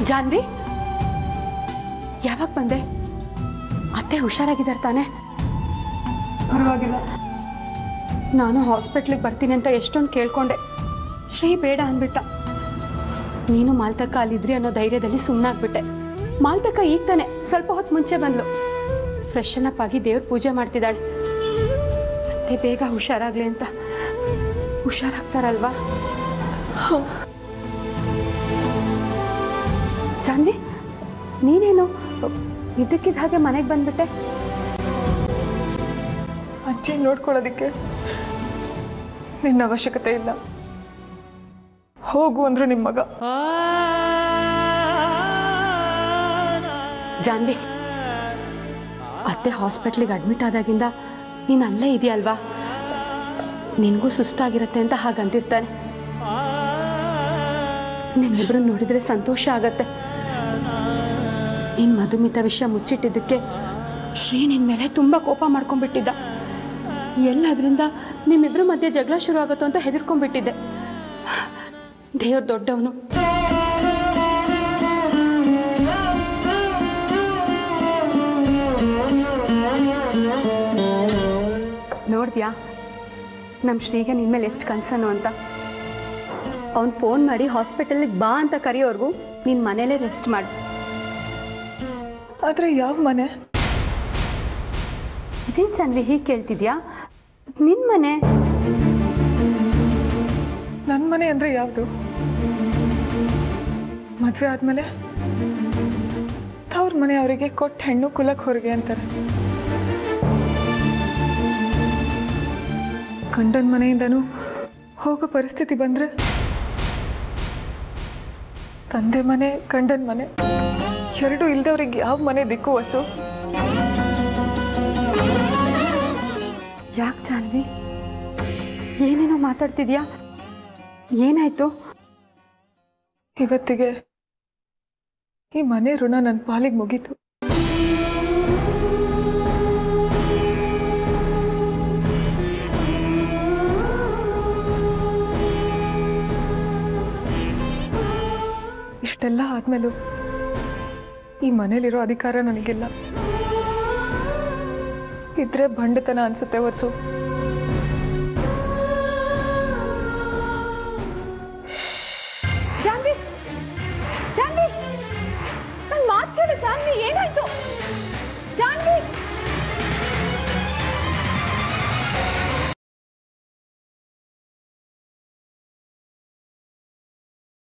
ಜಾನ್ವಿ, ಯಾವಾಗ ಬಂದೆ? ಅತ್ತೆ ಹುಷಾರಾಗಿದ್ದಾರೆ ತಾನೆ? ಪರವಾಗಿಲ್ಲ. ನಾನು ಹಾಸ್ಪಿಟ್ಲಿಗೆ ಬರ್ತೀನಿ ಅಂತ ಎಷ್ಟೊಂದು ಕೇಳ್ಕೊಂಡೆ. ಶ್ರೀ ಬೇಡ ಅಂದ್ಬಿಟ್ಟ. ನೀನು ಮಾಲ್ತಕ್ಕ ಅಲ್ಲಿದ್ರಿ ಅನ್ನೋ ಧೈರ್ಯದಲ್ಲಿ ಸುಮ್ಮನಾಗ್ಬಿಟ್ಟೆ. ಮಾಲ್ತಕ್ಕ ಈಗ ತಾನೆ ಸ್ವಲ್ಪ ಹೊತ್ತು ಮುಂಚೆ ಬಂದ್ಲು. ಫ್ರೆಶನ್ ಅಪ್ ಆಗಿ ದೇವ್ರ ಪೂಜೆ ಮಾಡ್ತಿದ್ದಾಳೆ. ಅತ್ತೆ ಬೇಗ ಹುಷಾರಾಗ್ಲಿ ಅಂತ. ಹುಷಾರಾಗ್ತಾರಲ್ವಾ? ಜಾನ್ವಿ, ನೀನೇನು ಇದಕ್ಕಿದ್ದ ಹಾಗೆ ಮನೆಗೆ ಬಂದ್ಬಿಟ್ಟೆ? ಅಜ್ಜಿ ನೋಡ್ಕೊಳ್ಳೋದಕ್ಕೆ ನಿನ್ನ ಅವಶ್ಯಕತೆ ಇಲ್ಲ. ಹೋಗು ಅಂದ್ರು ನಿಮ್ಮ ಮಗ. ಜಾನ್ವಿ, ಅತ್ತೆ ಹಾಸ್ಪಿಟ್ಲಿಗೆ ಅಡ್ಮಿಟ್ ಆದಾಗಿಂದ ನೀನು ಅಲ್ಲೇ ಇದೆಯಲ್ವಾ? ನಿನಗೂ ಸುಸ್ತಾಗಿರತ್ತೆ ಅಂತ ಹಾಗಂತಿರ್ತಾನೆ. ನಿನ್ನಿಬ್ರು ನೋಡಿದ್ರೆ ಸಂತೋಷ ಆಗತ್ತೆ. ನೀನು ಮಧುಮಿತಾ ವಿಷಯ ಮುಚ್ಚಿಟ್ಟಿದ್ದಕ್ಕೆ ಶ್ರೀ ನಿನ್ನ ಮೇಲೆ ತುಂಬ ಕೋಪ ಮಾಡ್ಕೊಂಡ್ಬಿಟ್ಟಿದ್ದ. ಎಲ್ಲದ್ರಿಂದ ನಿಮ್ಮಿಬ್ರ ಮಧ್ಯೆ ಜಗಳ ಶುರು ಆಗುತ್ತೋ ಅಂತ ಹೆದರ್ಕೊಂಡ್ಬಿಟ್ಟಿದ್ದೆ. ದೇವ್ರ ದೊಡ್ಡವನು. ನೋಡಿದ್ಯಾ ನಮ್ಮ ಶ್ರೀಗೆ ನಿನ್ನ ಮೇಲೆ ಎಷ್ಟು ಕನ್ಸನು ಅಂತ? ಅವ್ನು ಫೋನ್ ಮಾಡಿ ಹಾಸ್ಪಿಟಲಿಗೆ ಬಾ ಅಂತ ಕರೆಯೋರ್ಗೂ ನಿನ್ನ ಮನೇಲೇ ರೆಸ್ಟ್ ಮಾಡಿ. ಆದರೆ ಯಾವ ಮನೆ? ಇದೇನು ಜಾನ್ವಿ ಹೀಗೆ ಕೇಳ್ತಿದ್ಯಾ? ನಿನ್ನ ಮನೆ. ನನ್ನ ಮನೆ ಅಂದರೆ ಯಾವುದು? ಮದುವೆ ಆದಮೇಲೆ ತವ್ರ ಮನೆ ಅವರಿಗೆ ಕೊಟ್ಟ ಹೆಣ್ಣು ಕುಲಕ್ಕೆ ಹೊರಗೆ ಅಂತಾರೆ. ಗಂಡನ ಮನೆಯಿಂದನೂ ಹೋಗೋ ಪರಿಸ್ಥಿತಿ ಬಂದರೆ ತಂದೆ ಮನೆ, ಗಂಡನ ಮನೆ ಎರಡೂ ಇಲ್ದವ್ರಿಗೆ ಯಾವ ಮನೆ ದಿಕ್ಕು ವಸು? ಯಾಕೆ ಜಾನ್ವಿ ಏನೇನೋ ಮಾತಾಡ್ತಿದ್ಯಾ? ಏನಾಯ್ತು? ಇವತ್ತಿಗೆ ಈ ಮನೆ ಋಣ ನನ್ನ ಪಾಲಿಗೆ ಮುಗೀತು. ಇಷ್ಟೆಲ್ಲ ಆದ್ಮೇಲೂ ಈ ಮನೇಲಿರೋ ಅಧಿಕಾರ ನನಗಿಲ್ಲ. ಇದ್ರೆ ಬಂಡತನ ಅನ್ಸುತ್ತೆ ಹೊರತು